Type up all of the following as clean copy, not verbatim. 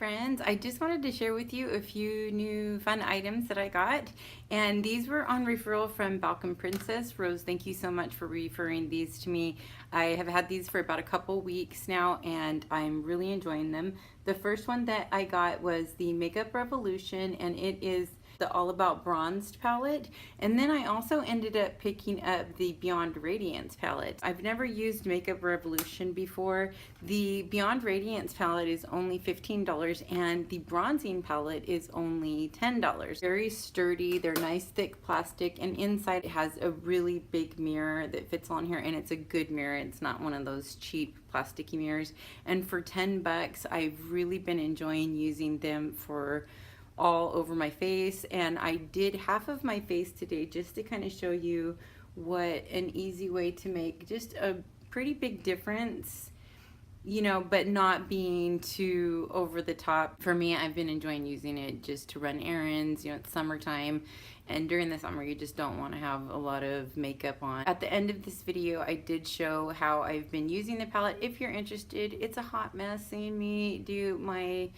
friends, I just wanted to share with you a few new fun items that I got, and these were on referral from Balkan Princess. Rose, thank you so much for referring these to me. I have had these for about a couple weeks now and I'm really enjoying them. The first one that I got was the Makeup Revolution, and it is the All About Bronzed palette. And then I also ended up picking up the Beyond Radiance palette. I've never used Makeup Revolution before. The Beyond Radiance palette is only $15 and the bronzing palette is only $10. Very sturdy, they're nice thick plastic, and inside it has a really big mirror that fits on here, and it's a good mirror. It's not one of those cheap plasticky mirrors. And for 10 bucks, I've really been enjoying using them for all over my face. And I did half of my face today just to kind of show you what an easy way to make just a pretty big difference, you know, but not being too over the top. For me, I've been enjoying using it just to run errands. You know, it's summertime, and during the summer you just don't want to have a lot of makeup on. At the end of this video, I did show how I've been using the palette. If you're interested, it's a hot mess seeing me do my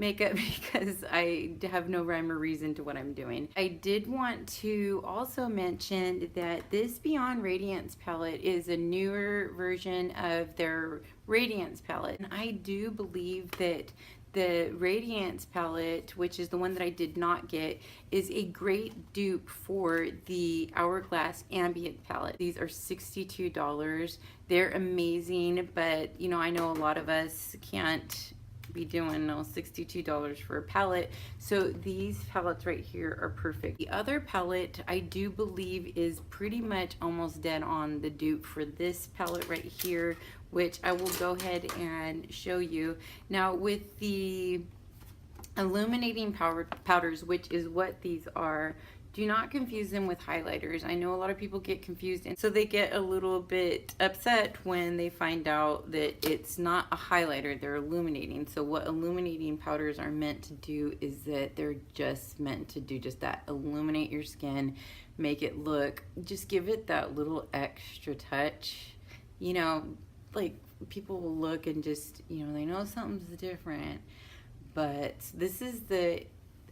makeup because I have no rhyme or reason to what I'm doing. I did want to also mention that this Beyond Radiance palette is a newer version of their Radiance palette. And I do believe that the Radiance palette, which is the one that I did not get, is a great dupe for the Hourglass Ambient palette. These are $62. They're amazing, but you know, I know a lot of us can't be doing no $62 for a palette, so these palettes right here are perfect. The other palette I do believe is pretty much almost dead on the dupe for this palette right here, which I will go ahead and show you. Now with the illuminating powders, which is what these are, do not confuse them with highlighters. I know a lot of people get confused, and so they get a little bit upset when they find out that it's not a highlighter, they're illuminating. So what illuminating powders are meant to do is that they're just meant to do just that, illuminate your skin, make it look, just give it that little extra touch. You know, like people will look and just, you know, they know something's different. But this is the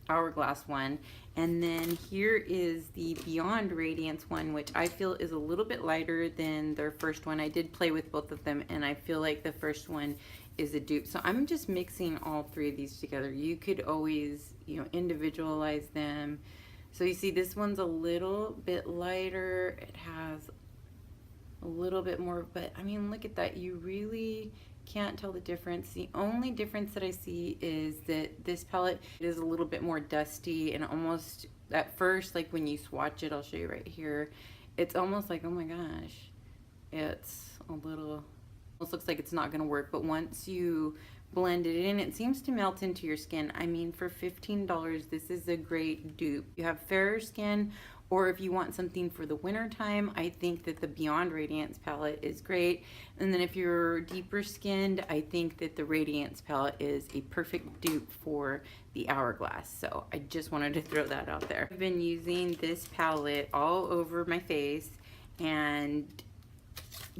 Hourglass one, and then here is the Beyond Radiance one, which I feel is a little bit lighter than their first one. I did play with both of them, and I feel like the first one is a dupe. So I'm just mixing all three of these together. You could always, you know, individualize them. So you see this one's a little bit lighter, it has a little bit more, but I mean, look at that, you really can't tell the difference. The only difference that I see is that this palette is a little bit more dusty, and almost at first, like when you swatch it, I'll show you right here, it's almost like, oh my gosh, it's a little, almost looks like it's not gonna work. But once you blend it in, it seems to melt into your skin. I mean, for $15, this is a great dupe. You have fairer skin, or if you want something for the winter time, I think that the Beyond Radiance palette is great. And then if you're deeper skinned, I think that the Radiance palette is a perfect dupe for the Hourglass. So I just wanted to throw that out there. I've been using this palette all over my face and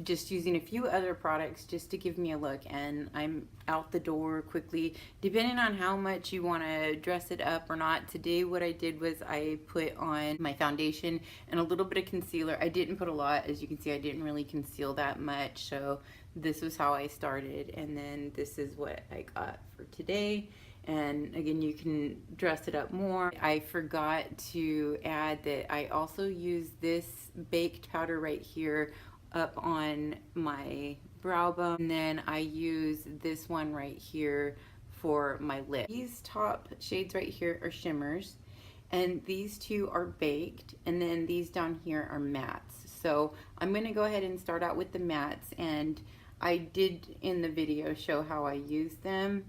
just using a few other products just to give me a look, and I'm out the door quickly, depending on how much you want to dress it up or not. Today what I did was I put on my foundation and a little bit of concealer. I didn't put a lot, as you can see. I didn't really conceal that much, so this was how I started, and then this is what I got for today. And again, you can dress it up more. I forgot to add that I also use this baked powder right here up on my brow bone, and then I use this one right here for my lip. These top shades right here are shimmers, and these two are baked, and then these down here are mattes. So I'm going to go ahead and start out with the mattes, and I did in the video show how I use them,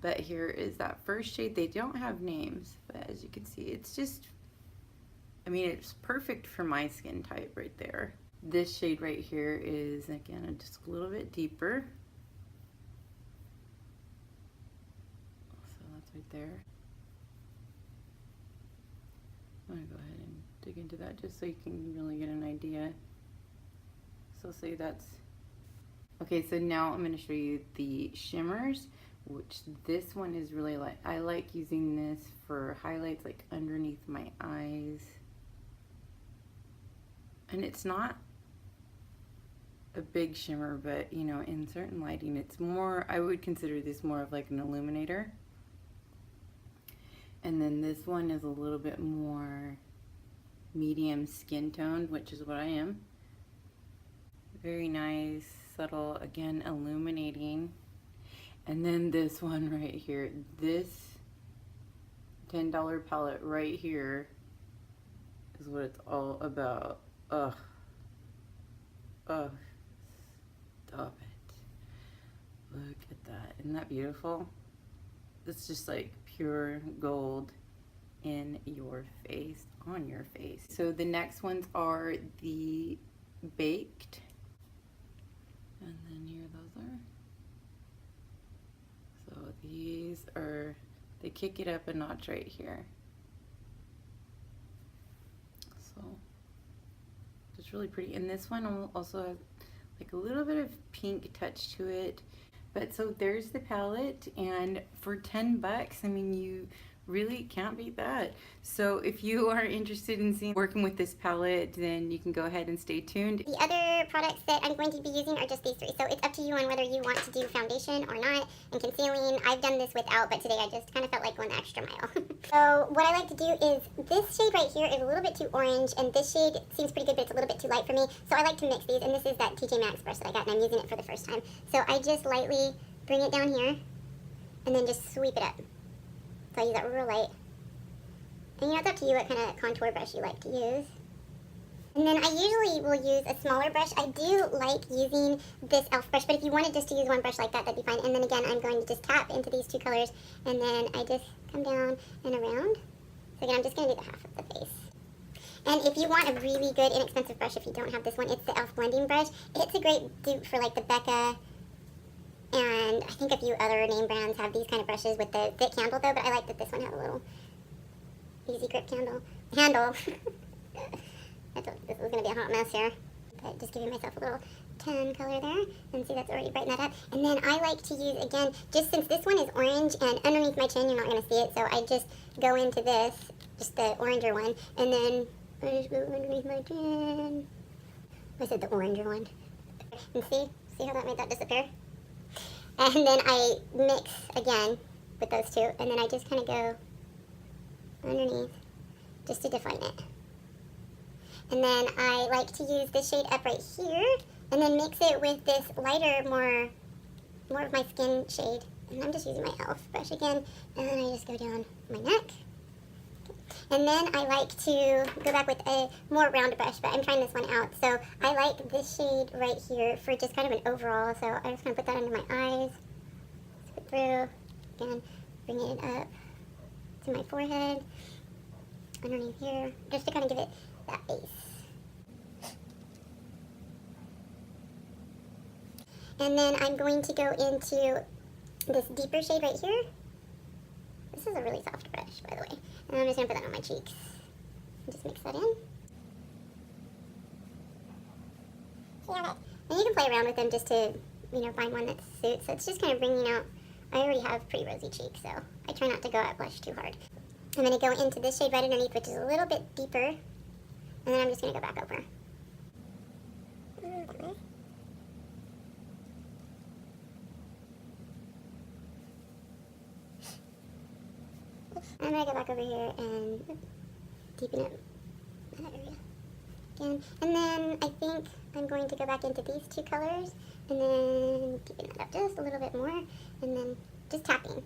but here is that first shade. They don't have names, but as you can see, it's just, I mean, it's perfect for my skin type right there. This shade right here is, again, just a little bit deeper. So that's right there. I'm gonna go ahead and dig into that just so you can really get an idea. So say that's, okay, so now I'm gonna show you the shimmers. which this one is really like, I like using this for highlights like underneath my eyes. And it's not a big shimmer, but you know, in certain lighting it's more, I would consider this more of like an illuminator. And then this one is a little bit more medium skin toned, which is what I am. Very nice, subtle, again, illuminating. And then this one right here, this $10 palette right here is what it's all about. Ugh. Ugh. Stop it. Look at that. Isn't that beautiful? It's just like pure gold in your face, on your face. So the next ones are the baked. And then here those are. So these are, they kick it up a notch right here. So it's really pretty. And this one also has like a little bit of pink touch to it. But so there's the palette, and for 10 bucks, I mean, you really can't beat that. So if you are interested in working with this palette, then you can go ahead and stay tuned. The other products that I'm going to be using are just these three. So it's up to you on whether you want to do foundation or not, and concealing. I've done this without, but today I just kind of felt like going the extra mile. So what I like to do is, this shade right here is a little bit too orange, and this shade seems pretty good, but it's a little bit too light for me. So I like to mix these, and this is that TJ Maxx brush that I got, and I'm using it for the first time. So I just lightly bring it down here, and then just sweep it up. So I use that real light. And you know, it's up to you what kind of contour brush you like to use. And then I usually will use a smaller brush. I do like using this e.l.f. brush, but if you wanted just to use one brush like that, that'd be fine. And then again, I'm going to just tap into these two colors, and then I just come down and around. So again, I'm just going to do the half of the face. And if you want a really good, inexpensive brush, if you don't have this one, it's the e.l.f. blending brush. It's a great dupe for like the Becca, and I think a few other name brands have these kind of brushes with the thick handle though, but I like that this one has a little easy grip handle. I thought this was going to be a hot mess here, but just giving myself a little tan color there, and see, that's already brightened that up. And then I like to use, again, just since this one is orange and underneath my chin you're not going to see it, so I just go into this, just the oranger one, and then I just go underneath my chin. I said the oranger one. And see how that made that disappear? And then I mix again with those two, and then I just kind of go underneath just to define it. And then I like to use this shade up right here, and then mix it with this lighter, more of my skin shade. And I'm just using my e.l.f. brush again, and then I just go down my neck. And then I like to go back with a more round brush, but I'm trying this one out. So I like this shade right here for just kind of an overall. So I'm just going to put that under my eyes, scoop through, again, bring it up to my forehead, underneath here, just to kind of give it that base. And then I'm going to go into this deeper shade right here. This is a really soft brush, by the way. And I'm just going to put that on my cheeks. And just mix that in. See how that? And you can play around with them just to, you know, find one that suits. So it's just kind of bringing out, I already have pretty rosy cheeks, so I try not to go at blush too hard. I'm going to go into this shade right underneath, which is a little bit deeper. And then I'm just going to go back over. I'm going to go back over here and deepen it that area again. And then I think I'm going to go back into these two colors and then deepen it up just a little bit more, and then just tapping. And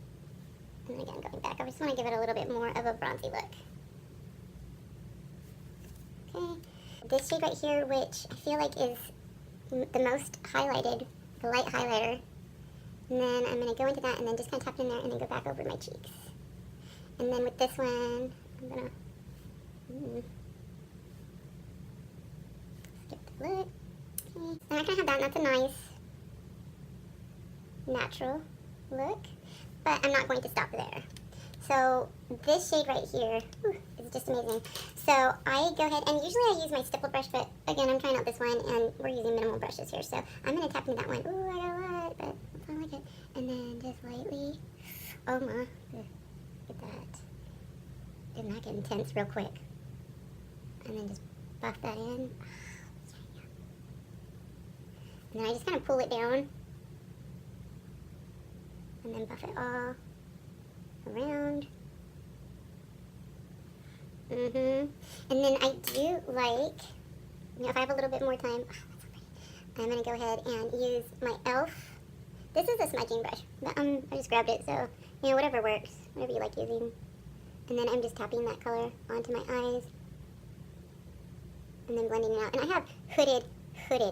then again, going back. I just want to give it a little bit more of a bronzy look. Okay. This shade right here, which I feel like is the most highlighted, the light highlighter. And then I'm going to go into that and then just kind of tap in there and then go back over my cheeks. And then with this one, I'm going to skip the look. Okay. So I kind of have that, and that's a nice, natural look. But I'm not going to stop there. So this shade right here is just amazing. So I go ahead, and usually I use my stipple brush, but again, I'm trying out this one, and we're using minimal brushes here. So I'm going to tap into that one. Ooh, I got a lot, but I like it. And then just lightly Oh my, look at that. Didn't that get intense real quick? And then just buff that in. And then I just kind of pull it down. And then buff it all around. And then I do like, if I have a little bit more time, I'm going to go ahead and use my e.l.f. This is a smudging brush, but I just grabbed it, so, whatever works, whatever you like using. And then I'm just tapping that color onto my eyes. And then blending it out. And I have hooded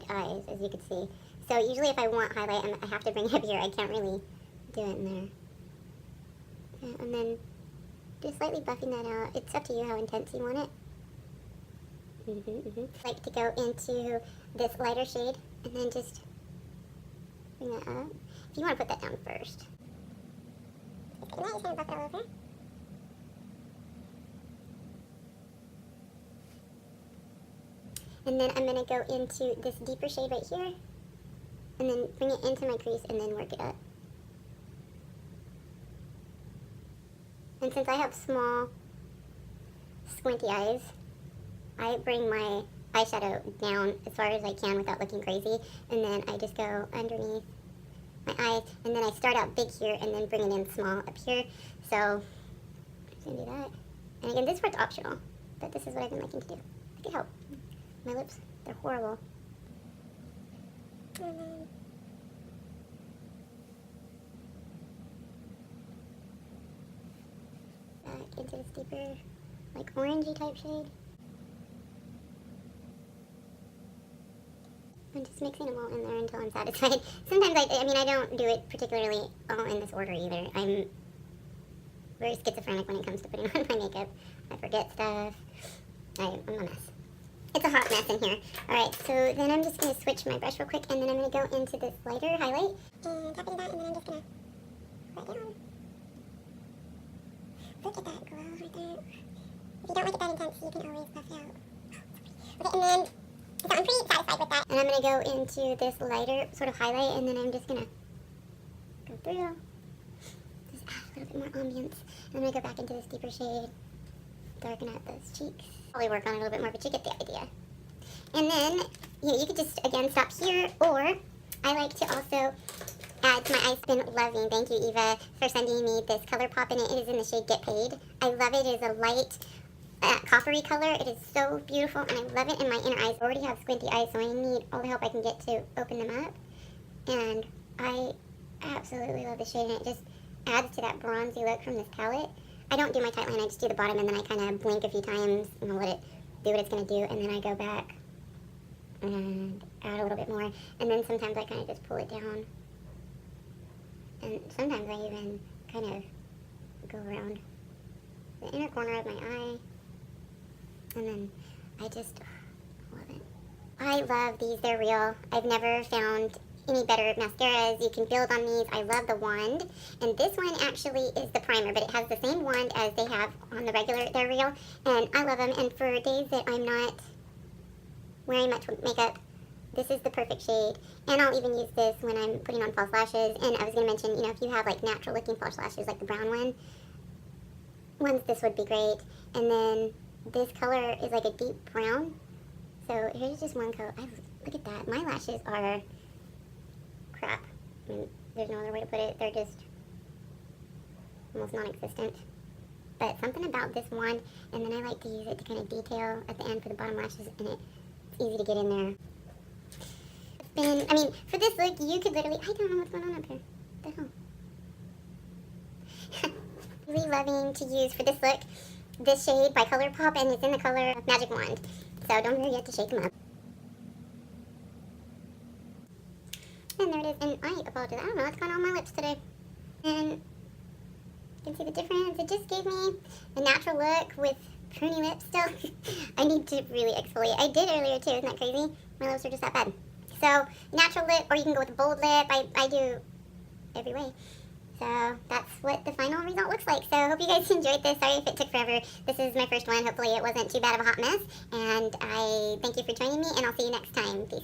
eyes, as you can see. So usually if I want highlight, I have to bring it up here. I can't really do it in there. Yeah, and then just slightly buffing that out. It's up to you how intense you want it. I like to go into this lighter shade and then just bring that up. If you want to put that down first. And then just kind of buff it all over. And then I'm going to go into this deeper shade right here. And then bring it into my crease and then work it up. And since I have small, squinty eyes, I bring my eyeshadow down as far as I can without looking crazy. And then I just go underneath my eyes. And then I start out big here and then bring it in small up here. So I'm just going to do that. And again, this part's optional, but this is what I've been liking to do. It could help. My lips, they're horrible. And then back into this deeper, like orangey type shade. I'm just mixing them all in there until I'm satisfied. Sometimes I don't do it particularly all in this order either. I'm very schizophrenic when it comes to putting on my makeup. I forget stuff. I'm a mess. It's a hot mess in here. Alright, so then I'm just going to switch my brush real quick, and then I'm going to go into this lighter highlight. And tap into that, and then I'm just going to put it down. Look at that glow right there. If you don't like it that intense, you can always buff it out. Okay, and then, so I'm pretty satisfied with that. And I'm going to go into this lighter sort of highlight, and then I'm just going to go through. Just add a little bit more ambience. And I'm going to go back into this deeper shade. Darken out those cheeks. Probably work on it a little bit more, but you get the idea. And then, you could just, again, stop here, or I like to also add to my eyes. Been loving. Thank you, Eva, for sending me this color pop, and it is in the shade Get Paid. I love it. It is a light, coppery color. It is so beautiful, and I love it in my inner eyes. I already have squinty eyes, so I need all the help I can get to open them up. And I absolutely love the shade, and it just adds to that bronzy look from this palette. I don't do my tight line, I just do the bottom, and then I kind of blink a few times and I'll let it do what it's going to do, and then I go back and add a little bit more, and then sometimes I kind of just pull it down, and sometimes I even kind of go around the inner corner of my eye, and then I just love it. I love these, they're real. I've never found any better mascaras. You can build on these. I love the wand, and this one actually is the primer, but it has the same wand as they have on the regular. They're real, and I love them. And for days that I'm not wearing much makeup, this is the perfect shade. And I'll even use this when I'm putting on false lashes. And I was going to mention, if you have like natural looking false lashes, like the brown ones, this would be great. And then this color is like a deep brown. So here's just one coat. Look at that. My lashes are crap. I mean, there's no other way to put it. They're just almost non-existent. But something about this wand, and then I like to use it to kind of detail at the end for the bottom lashes, and it's easy to get in there. For this look, you could literally, I don't know what's going on up here. What the hell? Really loving to use for this look, this shade by ColourPop, and it's in the color Magic Wand. So don't forget to shake them up. And there it is, and I apologize, I don't know what's going on with my lips today. And you can see the difference. It just gave me a natural look with pruny lips still. I need to really exfoliate. I did earlier too, isn't that crazy? My lips are just that bad. So, natural lip, or you can go with a bold lip. I do every way. So, that's what the final result looks like. So, I hope you guys enjoyed this. Sorry if it took forever. This is my first one. Hopefully it wasn't too bad of a hot mess. And I thank you for joining me, and I'll see you next time. Peace.